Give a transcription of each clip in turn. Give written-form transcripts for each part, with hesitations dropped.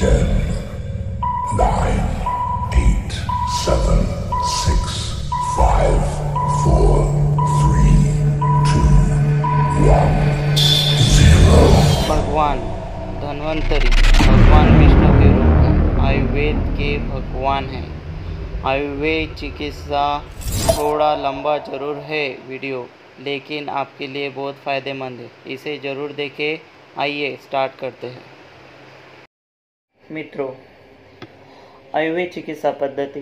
10, 9, 8, 7, 6, 5, 4, 3, 2, 1, 0। भगवान धन्वंतरी भगवान विष्णु के रूप आयुर्वेद के भगवान हैं। आयुर्वेद चिकित्सा थोड़ा लंबा जरूर है वीडियो, लेकिन आपके लिए बहुत फ़ायदेमंद है। इसे ज़रूर देखें। आइए स्टार्ट करते हैं। मित्रों, आयुर्वेद चिकित्सा पद्धति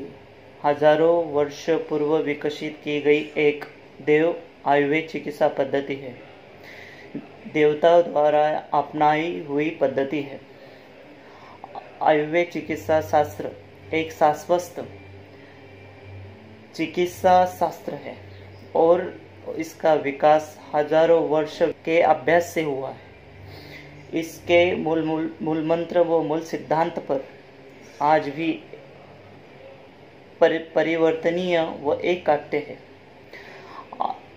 हजारों वर्ष पूर्व विकसित की गई एक देव आयुर्वेद चिकित्सा पद्धति है। देवताओं द्वारा अपनाई हुई पद्धति है। आयुर्वेद चिकित्सा शास्त्र एक शाश्वत चिकित्सा शास्त्र है और इसका विकास हजारों वर्ष के अभ्यास से हुआ है। इसके मूल मंत्र व मूल सिद्धांत पर आज भी परिवर्तनीय व एक काट्य है।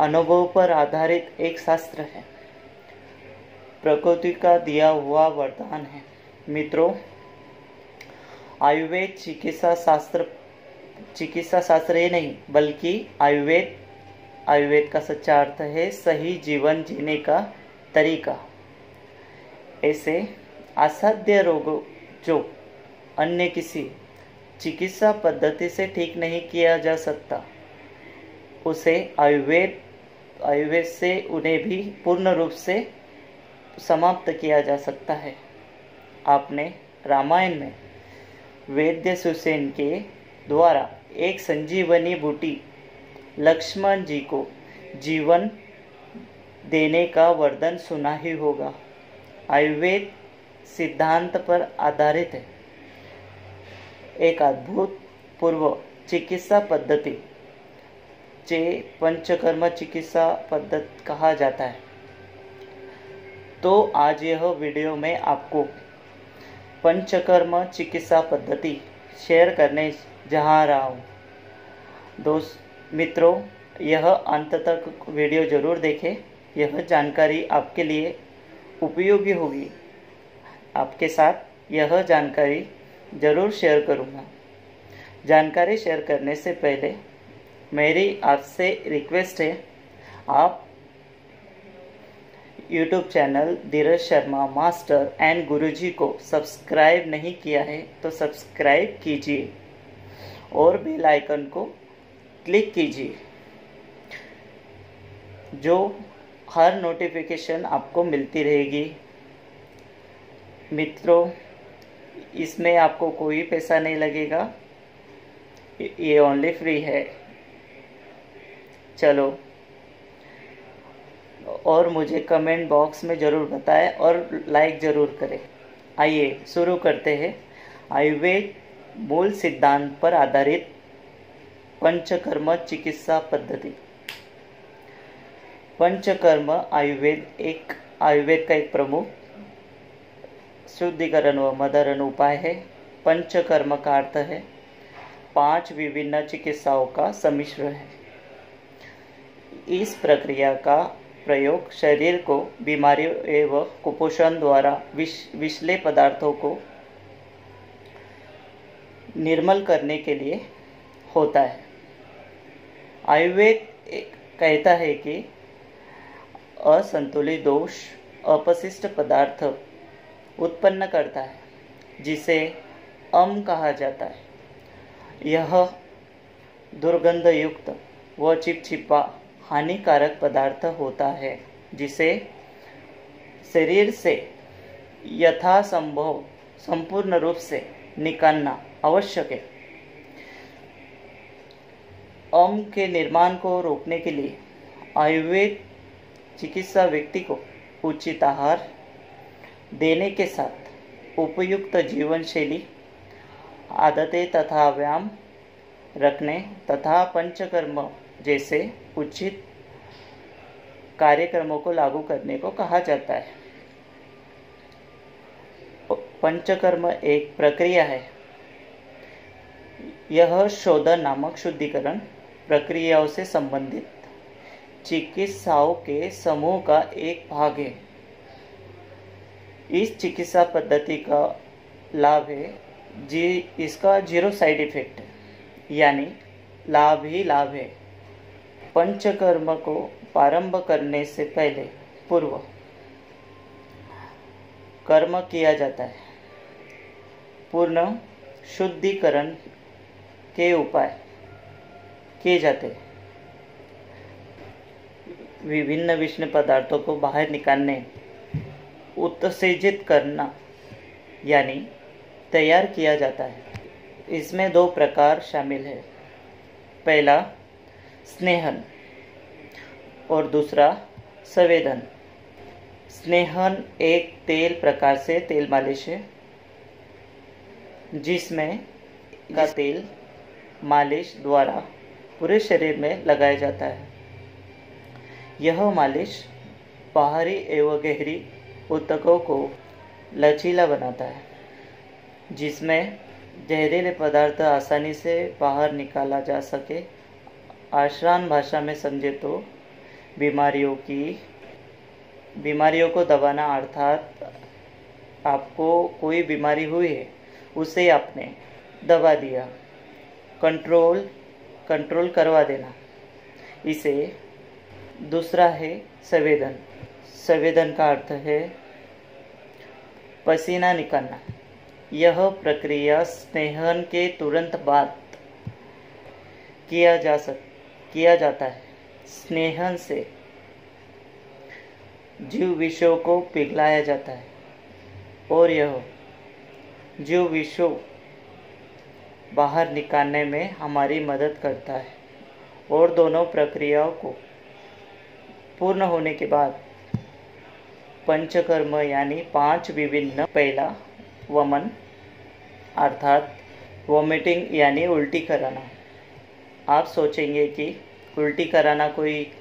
अनुभव पर आधारित एक शास्त्र है। प्रकृति का दिया हुआ वरदान है। मित्रों, आयुर्वेद चिकित्सा शास्त्र ये नहीं बल्कि आयुर्वेद का सच्चा अर्थ है सही जीवन जीने का तरीका। ऐसे असाध्य रोगों जो अन्य किसी चिकित्सा पद्धति से ठीक नहीं किया जा सकता, उसे आयुर्वेद से उन्हें भी पूर्ण रूप से समाप्त किया जा सकता है। आपने रामायण में वैद्य सुसेन के द्वारा एक संजीवनी बूटी लक्ष्मण जी को जीवन देने का वरदान सुना ही होगा। आयुर्वेद सिद्धांत पर आधारित है। एक अद्भुत पूर्व चिकित्सा पद्धति जे पंचकर्म चिकित्सा पद्धति कहा जाता है। तो आज यह वीडियो में आपको पंचकर्म चिकित्सा पद्धति शेयर करने जा रहा हूँ। मित्रों, यह अंत तक वीडियो ज़रूर देखें। यह जानकारी आपके लिए उपयोगी होगी। आपके साथ यह जानकारी ज़रूर शेयर करूँगा। जानकारी शेयर करने से पहले मेरी आपसे रिक्वेस्ट है, आप YouTube channel Dheeraj Sharma master and Guruji को सब्सक्राइब नहीं किया है तो सब्सक्राइब कीजिए और बेल आइकन को क्लिक कीजिए, जो हर नोटिफिकेशन आपको मिलती रहेगी। मित्रों, इसमें आपको कोई पैसा नहीं लगेगा, ये ओनली फ्री है। चलो, और मुझे कमेंट बॉक्स में ज़रूर बताएं और लाइक ज़रूर करें। आइए शुरू करते हैं। आयुर्वेद मूल सिद्धांत पर आधारित पंचकर्म चिकित्सा पद्धति। पंचकर्म आयुर्वेद का एक प्रमुख शुद्धिकरण व मदरण उपाय है। पंचकर्म का अर्थ है 5 विभिन्न चिकित्साओं का सम्मिश्रण है। इस प्रक्रिया का प्रयोग शरीर को बीमारियों एवं कुपोषण द्वारा विषैले पदार्थों को निर्मल करने के लिए होता है। आयुर्वेद कहता है कि असंतुलित दोष अपशिष्ट पदार्थ उत्पन्न करता है, जिसे अम्ल कहा जाता है। यह दुर्गंध युक्त व चिपचिपा हानिकारक पदार्थ होता है, जिसे शरीर से यथासंभव संपूर्ण रूप से निकालना आवश्यक है। अम्ल के निर्माण को रोकने के लिए आयुर्वेद चिकित्सा व्यक्ति को उचित आहार देने के साथ उपयुक्त जीवन शैली आदतें तथा व्यायाम रखने तथा पंचकर्म जैसे उचित कार्यक्रमों को लागू करने को कहा जाता है। पंचकर्म एक प्रक्रिया है। यह शोधन नामक शुद्धिकरण प्रक्रियाओं से संबंधित चिकित्साओं के समूह का एक भाग है। इस चिकित्सा पद्धति का लाभ है जी, इसका जीरो साइड इफेक्ट है, यानी लाभ ही लाभ है। पंचकर्म को प्रारंभ करने से पहले पूर्व कर्म किया जाता है। पूर्ण शुद्धिकरण के उपाय किए जाते हैं। विभिन्न विषम पदार्थों को बाहर निकालने, उत्तेजित करना यानी तैयार किया जाता है। इसमें दो प्रकार शामिल है, पहला स्नेहन और दूसरा संवेदन। स्नेहन एक तेल प्रकार से तेल मालिश है, जिसमें का तेल मालिश द्वारा पूरे शरीर में लगाया जाता है। यह मालिश बाहरी एवं गहरी ऊतकों को लचीला बनाता है, जिसमें जहरीले पदार्थ आसानी से बाहर निकाला जा सके। आसान भाषा में समझे तो बीमारियों को दबाना, अर्थात आपको कोई बीमारी हुई है, उसे आपने दबा दिया, कंट्रोल करवा देना। इसे दूसरा है संवेदन। संवेदन का अर्थ है पसीना निकालना। यह प्रक्रिया स्नेहन के तुरंत बाद किया जाता है। स्नेहन से जीव विषों को पिघलाया जाता है और यह जीव विषों बाहर निकालने में हमारी मदद करता है। और दोनों प्रक्रियाओं को पूर्ण होने के बाद पंचकर्म यानी 5 विभिन्न, पहला वमन अर्थात वोमिटिंग यानी उल्टी कराना। आप सोचेंगे कि उल्टी कराना कोई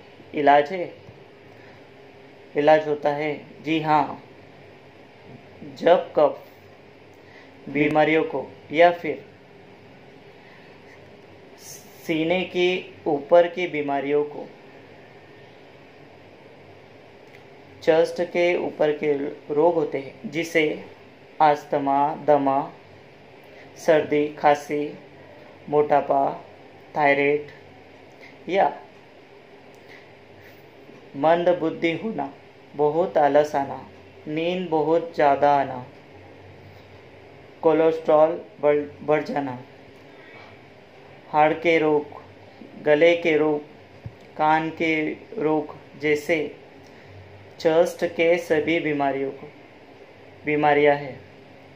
इलाज होता है। जी हाँ, जब कफ बीमारियों को या फिर सीने के ऊपर की बीमारियों को, चेस्ट के ऊपर के रोग होते हैं, जिसे अस्थमा, दमा, सर्दी, खांसी, मोटापा, थायराइड या मंद बुद्धि होना, बहुत आलस आना, नींद बहुत ज़्यादा आना, कोलेस्ट्रॉल बढ़ जाना, हार्ट के रोग, गले के रोग, कान के रोग जैसे चेस्ट के सभी बीमारियां हैं।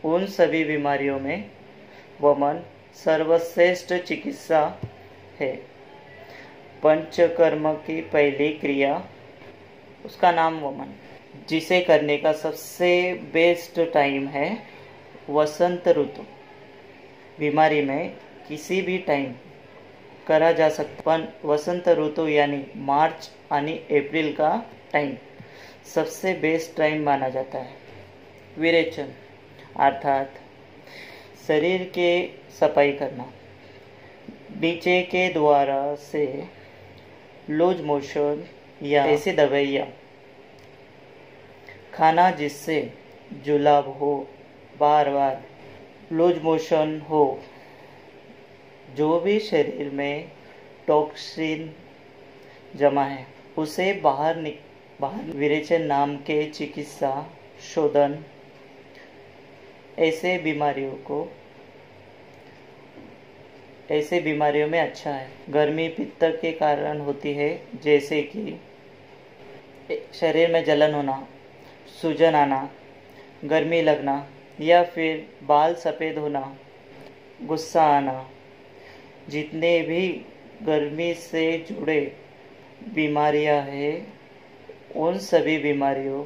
उन सभी बीमारियों में वमन सर्वश्रेष्ठ चिकित्सा है। पंचकर्म की पहली क्रिया, उसका नाम वमन, जिसे करने का सबसे बेस्ट टाइम है वसंत ऋतु। बीमारी में किसी भी टाइम करा जा सकता, पण वसंत ऋतु यानी मार्च आणि अप्रैल का टाइम सबसे बेस्ट टाइम माना जाता है। विरेचन अर्थात शरीर के सफाई करना, नीचे के द्वारा से लूज मोशन या ऐसी दवाइयाँ खाना जिससे जुलाब हो, बार बार लूज मोशन हो, जो भी शरीर में टॉक्सिन जमा है उसे बाहर विरेचन नाम के चिकित्सा शोधन ऐसे बीमारियों में अच्छा है। गर्मी पित्त के कारण होती है, जैसे कि शरीर में जलन होना, सूजन आना, गर्मी लगना या फिर बाल सफ़ेद होना, गुस्सा आना। जितने भी गर्मी से जुड़े बीमारियां हैं, उन सभी बीमारियों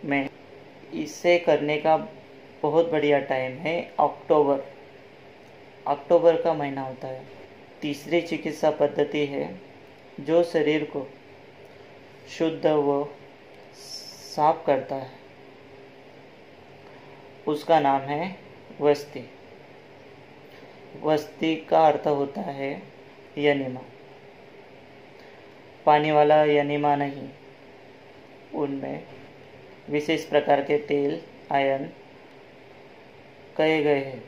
में इसे करने का बहुत बढ़िया टाइम है अक्टूबर का महीना होता है। तीसरी चिकित्सा पद्धति है जो शरीर को शुद्ध व साफ करता है, उसका नाम है वस्ती। वस्ती का अर्थ होता है यनिमा, पानी वाला यनिमा नहीं। उनमें विशेष प्रकार के तेल, आयरन कहे गए हैं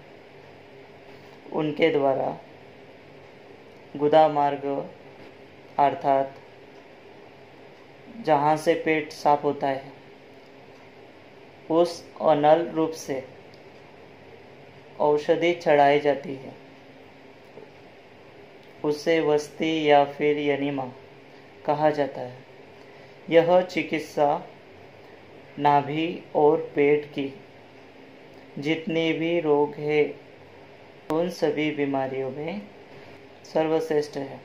उनके द्वारा गुदा मार्ग अर्थात जहाँ से पेट साफ होता है उस अनल रूप से औषधि चढ़ाई जाती है। उसे वस्ती या फिर यनिमा कहा जाता है। यह चिकित्सा नाभि और पेट की जितने भी रोग है उन सभी बीमारियों में सर्वश्रेष्ठ है।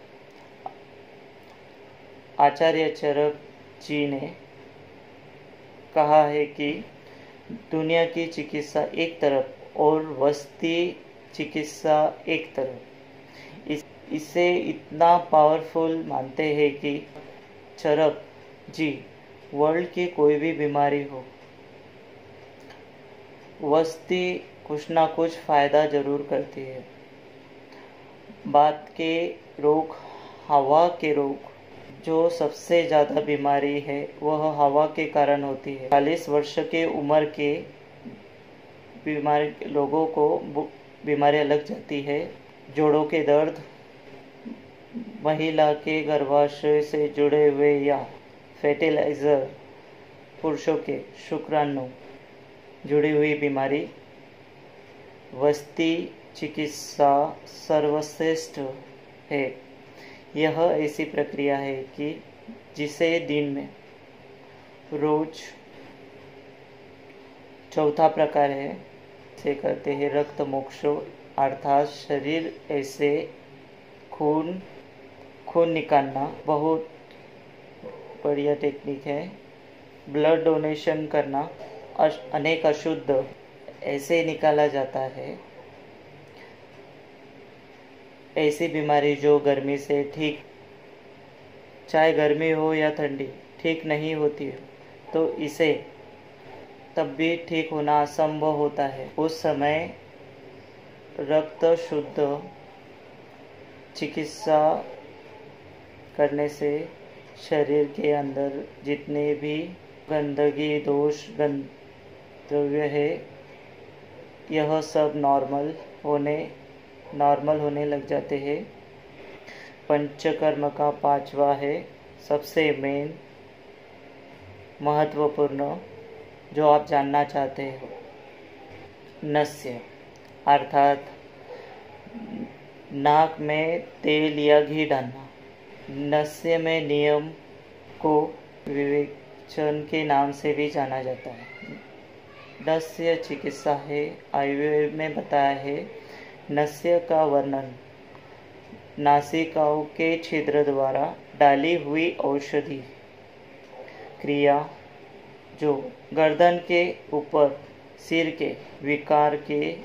आचार्य चरक जी ने कहा है कि दुनिया की चिकित्सा एक तरफ और वस्ती चिकित्सा एक तरफ। इसे इतना पावरफुल मानते हैं कि चरक जी वर्ल्ड की कोई भी बीमारी हो, वस्ती कुछ ना कुछ फायदा जरूर करती है। बात के रोग, हवा के रोग, जो सबसे ज़्यादा बीमारी है वह हवा के कारण होती है। 40 वर्ष के उम्र के बीमारी लोगों को बीमारियां लग जाती है। जोड़ों के दर्द, महिला के गर्भाशय से जुड़े हुए या फर्टिलाइजर, पुरुषों के शुक्राणु जुड़ी हुई बीमारी, वस्ती चिकित्सा सर्वश्रेष्ठ है। यह ऐसी प्रक्रिया है कि जिसे दिन में रोज चौथा प्रकार है से करते हैं। रक्त मोक्षो अर्थात शरीर ऐसे खून निकालना बहुत बढ़िया टेक्निक है। ब्लड डोनेशन करना अनेक अशुद्ध ऐसे निकाला जाता है। ऐसी बीमारी जो गर्मी से ठीक, चाहे गर्मी हो या ठंडी, ठीक नहीं होती है तो इसे तब भी ठीक होना असंभव होता है। उस समय रक्त शुद्ध चिकित्सा करने से शरीर के अंदर जितने भी गंदगी, दोष, द्रव्य है, यह सब नॉर्मल होने लग जाते हैं। पंचकर्म का 5वां है सबसे मेन महत्वपूर्ण जो आप जानना चाहते हो, नस्य अर्थात नाक में तेल या घी डालना। नस्य में नियम को विवेचन के नाम से भी जाना जाता है। नस्य चिकित्सा है। आयुर्वेद में बताया है नस्य का वर्णन नासिकाओं के छिद्र द्वारा डाली हुई औषधि क्रिया जो गर्दन के ऊपर सिर के विकार के,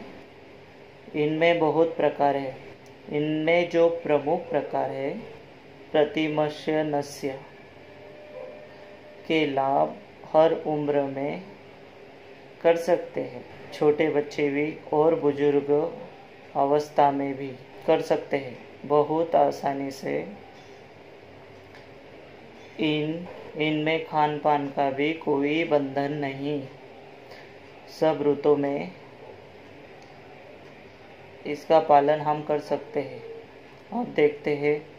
इनमें बहुत प्रकार है। इनमें जो प्रमुख प्रकार है प्रतिमस्य नस्य के लाभ हर उम्र में कर सकते हैं। छोटे बच्चे भी और बुजुर्ग अवस्था में भी कर सकते हैं बहुत आसानी से। इनमें खान पान का भी कोई बंधन नहीं। सब ऋतु में इसका पालन हम कर सकते हैं। अब देखते हैं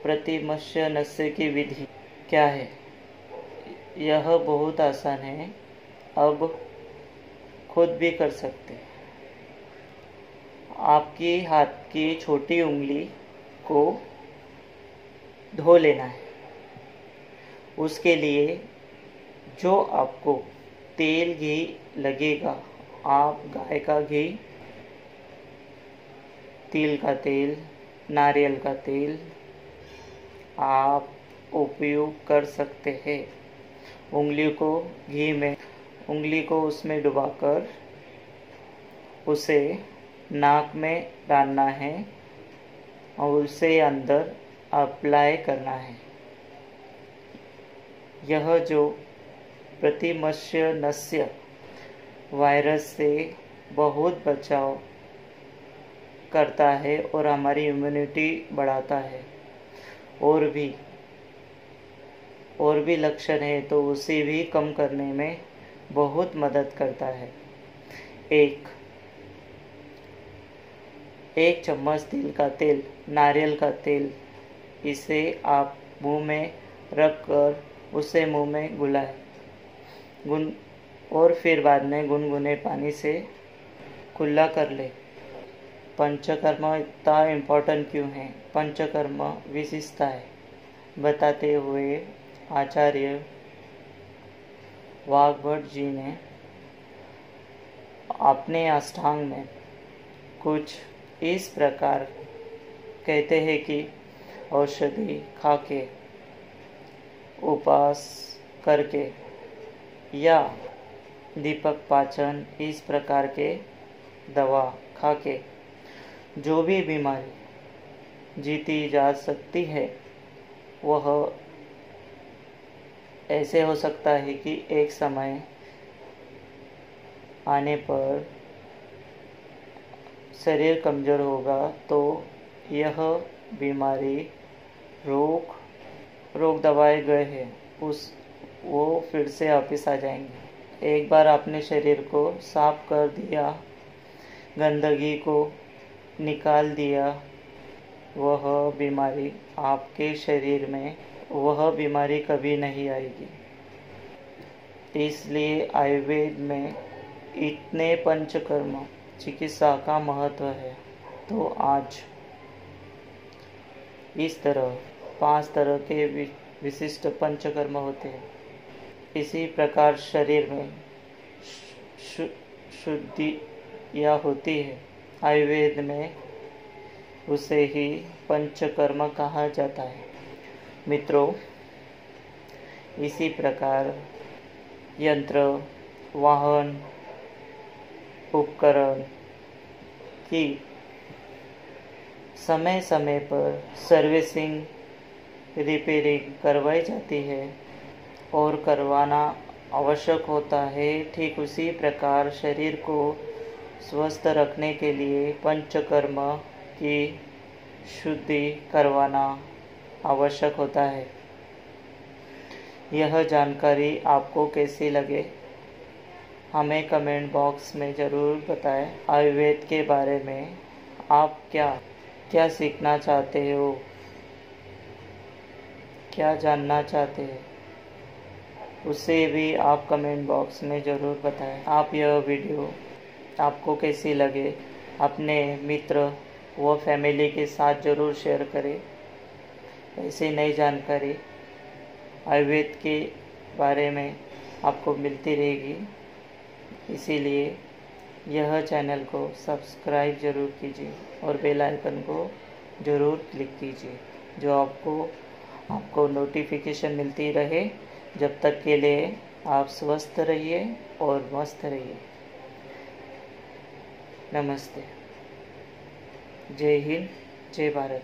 प्रतिमस्य नस्य की विधि क्या है। यह बहुत आसान है, अब खुद भी कर सकते हैं। आपकी हाथ की छोटी उंगली को धो लेना है। उसके लिए जो आपको तेल घी लगेगा, आप गाय का घी, तिल का तेल, नारियल का तेल आप उपयोग कर सकते हैं। उंगली को उसमें डुबाकर उसे नाक में डालना है और उसे अंदर अप्लाई करना है। यह जो प्रतिमस्य नस्य वायरस से बहुत बचाव करता है और हमारी इम्यूनिटी बढ़ाता है। और भी लक्षण है तो उसे भी कम करने में बहुत मदद करता है। 1. 1 चम्मच तिल का तेल, नारियल का तेल, इसे आप मुंह में रखकर उसे मुंह में घुलाएं और फिर बाद में गुनगुने पानी से कुल्ला कर ले। पंचकर्म इतना इम्पोर्टेंट क्यों है? पंचकर्म विशिष्टता है बताते हुए आचार्य वाग्भट जी ने अपने अष्टांग में कुछ इस प्रकार कहते हैं कि औषधि खाके, उपवास करके या दीपक पाचन इस प्रकार के दवा खाके जो भी बीमारी जीती जा सकती है, वह ऐसे हो सकता है कि एक समय आने पर शरीर कमज़ोर होगा तो यह बीमारी रोग दबाए गए हैं वो फिर से वापिस आ जाएंगे। एक बार आपने शरीर को साफ कर दिया, गंदगी को निकाल दिया, वह बीमारी आपके शरीर में वह बीमारी कभी नहीं आएगी। इसलिए आयुर्वेद में इतने पंचकर्म चिकित्सा का महत्व है। तो आज इस तरह 5 तरह के विशिष्ट पंचकर्म होते हैं। इसी प्रकार शरीर में शुद्धियाँ होती है। आयुर्वेद में उसे ही पंचकर्म कहा जाता है। मित्रों, इसी प्रकार यंत्र, वाहन, उपकरण की समय समय पर सर्विसिंग, रिपेयरिंग करवाई जाती है और करवाना आवश्यक होता है। ठीक उसी प्रकार शरीर को स्वस्थ रखने के लिए पंचकर्म की शुद्धि करवाना आवश्यक होता है। यह जानकारी आपको कैसी लगे हमें कमेंट बॉक्स में ज़रूर बताएं। आयुर्वेद के बारे में आप क्या सीखना चाहते हो, क्या जानना चाहते हैं, उसे भी आप कमेंट बॉक्स में ज़रूर बताएं। आप यह वीडियो आपको कैसी लगे अपने मित्र व फैमिली के साथ ज़रूर शेयर करें। ऐसी नई जानकारी आयुर्वेद के बारे में आपको मिलती रहेगी। इसीलिए यह चैनल को सब्सक्राइब ज़रूर कीजिए और बेल आइकन को ज़रूर क्लिक कीजिए, जो आपको नोटिफिकेशन मिलती रहे। जब तक के लिए आप स्वस्थ रहिए और मस्त रहिए। नमस्ते। जय हिंद, जय भारत।